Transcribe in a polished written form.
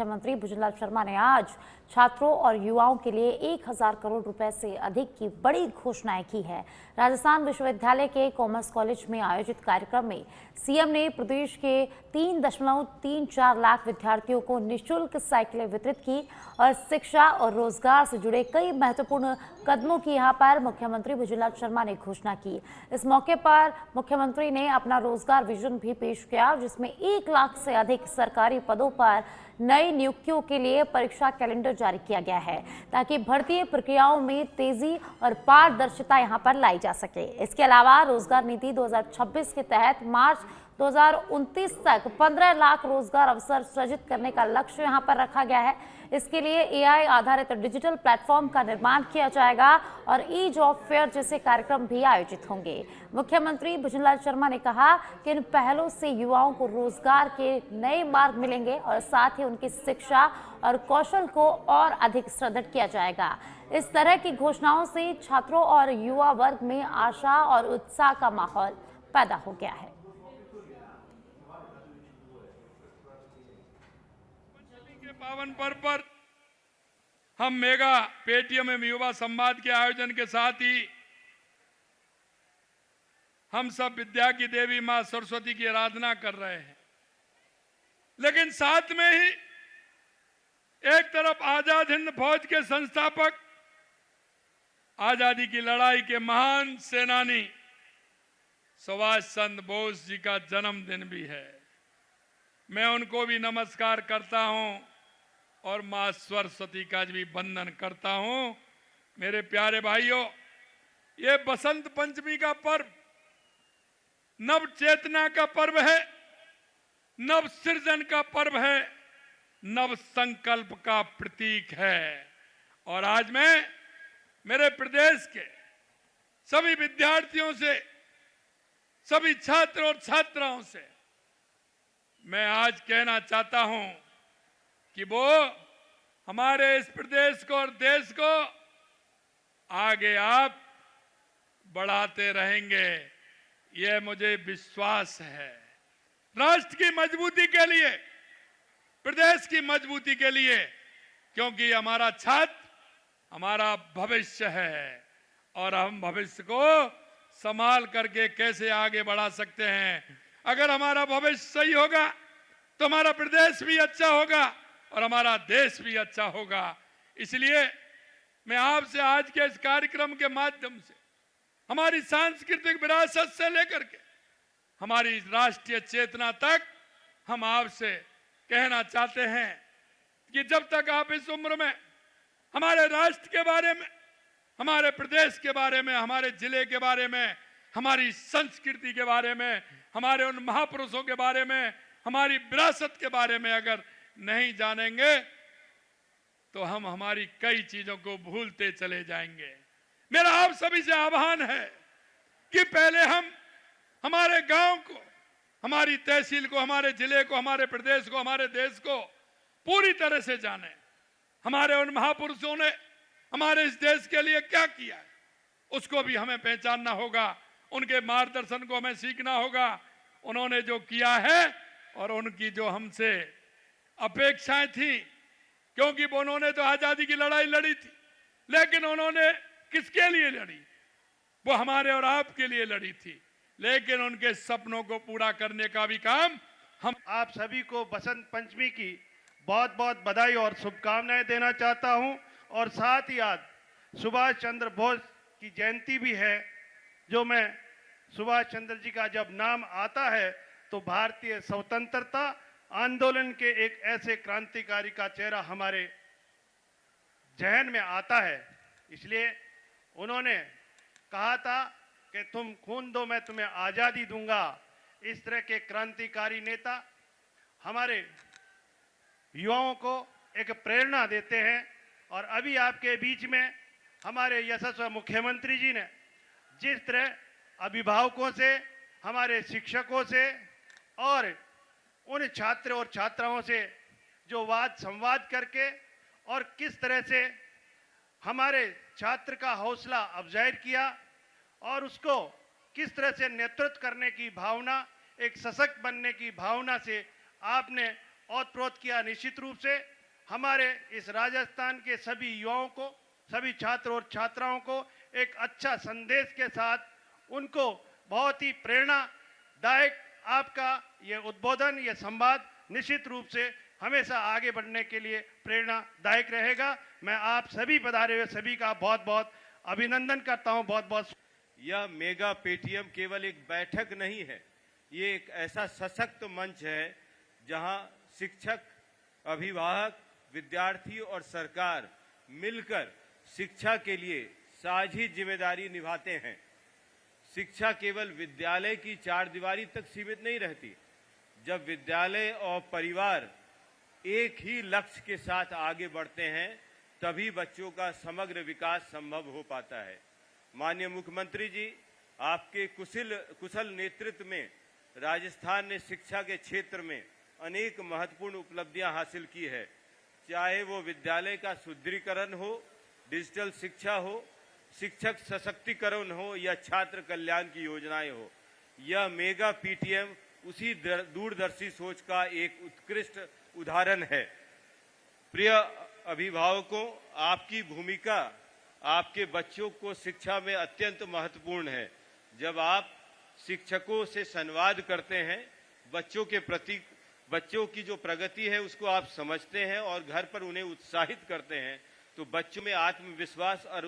मुख्यमंत्री भुजनलाल शर्मा ने आज छात्रों और युवाओं के लिए 1000 करोड़ रुपए से अधिक की बड़ी घोषणाएं की है। राजस्थान विश्वविद्यालय के कॉमर्स कॉलेज में आयोजित कार्यक्रम में सीएम ने प्रदेश के 3.34 लाख विद्यार्थियों को निःशुल्क साइकिलें वितरित की और शिक्षा और रोजगार से जुड़े कई महत्वपूर्ण कदमों की यहां पर मुख्यमंत्री भुजनलाल शर्मा ने घोषणा की। इस मौके पर मुख्यमंत्री ने अपना रोजगार विजन भी पेश किया, जिसमें 1 लाख से अधिक सरकारी पदों पर नई नियुक्तियों के लिए परीक्षा कैलेंडर जारी किया गया है, ताकि भर्ती प्रक्रियाओं में तेजी और पारदर्शिता यहां पर लाई जा सके। इसके अलावा रोजगार नीति 2026 के तहत मार्च 2029 तक 15 लाख रोजगार अवसर सृजित करने का लक्ष्य यहां पर रखा गया है। इसके लिए एआई आधारित डिजिटल प्लेटफॉर्म का निर्माण किया जाएगा और ई जॉब फेयर जैसे कार्यक्रम भी आयोजित होंगे। मुख्यमंत्री भुजनलाल शर्मा ने कहा कि इन पहलों से युवाओं को रोजगार के नए मार्ग मिलेंगे और साथ ही उनकी शिक्षा और कौशल को और अधिक सुदृढ़ किया जाएगा। इस तरह की घोषणाओं से छात्रों और युवा वर्ग में आशा और उत्साह का माहौल पैदा हो गया है। पावन पर्व पर हम मेगा पेटीएम युवा संवाद के आयोजन के साथ ही हम सब विद्या की देवी मां सरस्वती की आराधना कर रहे हैं, लेकिन साथ में ही एक तरफ आजाद हिंद फौज के संस्थापक, आजादी की लड़ाई के महान सेनानी सुभाष चंद्र बोस जी का जन्मदिन भी है। मैं उनको भी नमस्कार करता हूं और मां सरस्वती का भी वंदन करता हूं। मेरे प्यारे भाइयों, ये बसंत पंचमी का पर्व नव चेतना का पर्व है, नव सृजन का पर्व है, नव संकल्प का प्रतीक है। और आज मैं मेरे प्रदेश के सभी विद्यार्थियों से, सभी छात्र और छात्राओं से मैं आज कहना चाहता हूं कि वो हमारे इस प्रदेश को और देश को आगे आप बढ़ाते रहेंगे, यह मुझे विश्वास है। राष्ट्र की मजबूती के लिए, प्रदेश की मजबूती के लिए, क्योंकि हमारा छात्र हमारा भविष्य है और हम भविष्य को संभाल करके कैसे आगे बढ़ा सकते हैं। अगर हमारा भविष्य सही होगा तो हमारा प्रदेश भी अच्छा होगा और हमारा देश भी अच्छा होगा। इसलिए मैं आपसे आज के इस कार्यक्रम के माध्यम से हमारी सांस्कृतिक विरासत से लेकर के हमारी राष्ट्रीय चेतना तक हम आपसे कहना चाहते हैं कि जब तक आप इस उम्र में हमारे राष्ट्र के बारे में, हमारे प्रदेश के बारे में, हमारे जिले के बारे में, हमारी संस्कृति के बारे में, हमारे उन महापुरुषों के बारे में, हमारी विरासत के बारे में अगर नहीं जानेंगे तो हम हमारी कई चीजों को भूलते चले जाएंगे। मेरा आप सभी से आह्वान है कि पहले हम हमारे गांव को, हमारी तहसील को, हमारे जिले को, हमारे प्रदेश को, हमारे देश को पूरी तरह से जानें। हमारे उन महापुरुषों ने हमारे इस देश के लिए क्या किया है, उसको भी हमें पहचानना होगा, उनके मार्गदर्शन को हमें सीखना होगा। उन्होंने जो किया है और उनकी जो हमसे अपेक्षाएं थी, क्योंकि उन्होंने तो आजादी की लड़ाई लड़ी थी, लेकिन उन्होंने किसके लिए लड़ी? वो हमारे और आपके लिए लड़ी थी, लेकिन उनके सपनों को पूरा करने का भी काम हम। आप सभी को बसंत पंचमी की बहुत बहुत बधाई और शुभकामनाएं देना चाहता हूं। और साथ ही आज सुभाष चंद्र बोस की जयंती भी है, जो मैं सुभाष चंद्र जी का जब नाम आता है तो भारतीय स्वतंत्रता आंदोलन के एक ऐसे क्रांतिकारी का चेहरा हमारे जहन में आता है। इसलिए उन्होंने कहा था कि तुम खून दो मैं तुम्हें आज़ादी दूंगा। इस तरह के क्रांतिकारी नेता हमारे युवाओं को एक प्रेरणा देते हैं। और अभी आपके बीच में हमारे यशस्वी मुख्यमंत्री जी ने जिस तरह अभिभावकों से, हमारे शिक्षकों से और उन छात्र और छात्राओं से जो वाद संवाद करके और किस तरह से हमारे छात्र का हौसला अफजाई किया और उसको किस तरह से नेतृत्व करने की भावना, एक सशक्त बनने की भावना से आपने ओतप्रोत किया। निश्चित रूप से हमारे इस राजस्थान के सभी युवाओं को, सभी छात्र और छात्राओं को एक अच्छा संदेश के साथ उनको बहुत ही प्रेरणादायक आपका ये उद्बोधन, ये संवाद निश्चित रूप से हमेशा आगे बढ़ने के लिए प्रेरणादायक रहेगा। मैं आप सभी पधारे हुए सभी का बहुत बहुत अभिनंदन करता हूं। बहुत बहुत यह मेगा पेटीएम केवल एक बैठक नहीं है, ये एक ऐसा सशक्त मंच है जहां शिक्षक, अभिभावक, विद्यार्थी और सरकार मिलकर शिक्षा के लिए साझी जिम्मेदारी निभाते हैं। शिक्षा केवल विद्यालय की चार दीवारी तक सीमित नहीं रहती। जब विद्यालय और परिवार एक ही लक्ष्य के साथ आगे बढ़ते हैं तभी बच्चों का समग्र विकास संभव हो पाता है। माननीय मुख्यमंत्री जी, आपके कुशल नेतृत्व में राजस्थान ने शिक्षा के क्षेत्र में अनेक महत्वपूर्ण उपलब्धियां हासिल की है। चाहे वो विद्यालय का सुदृढ़ीकरण हो, डिजिटल शिक्षा हो, शिक्षक सशक्तिकरण हो या छात्र कल्याण की योजनाएं हो, यह मेगा पीटीएम उसी दूरदर्शी सोच का एक उत्कृष्ट उदाहरण है। प्रिय अभिभावकों, आपकी भूमिका आपके बच्चों को शिक्षा में अत्यंत महत्वपूर्ण है। जब आप शिक्षकों से संवाद करते हैं, बच्चों के प्रति, बच्चों की जो प्रगति है उसको आप समझते हैं और घर पर उन्हें उत्साहित करते हैं, तो बच्चों में आत्मविश्वास और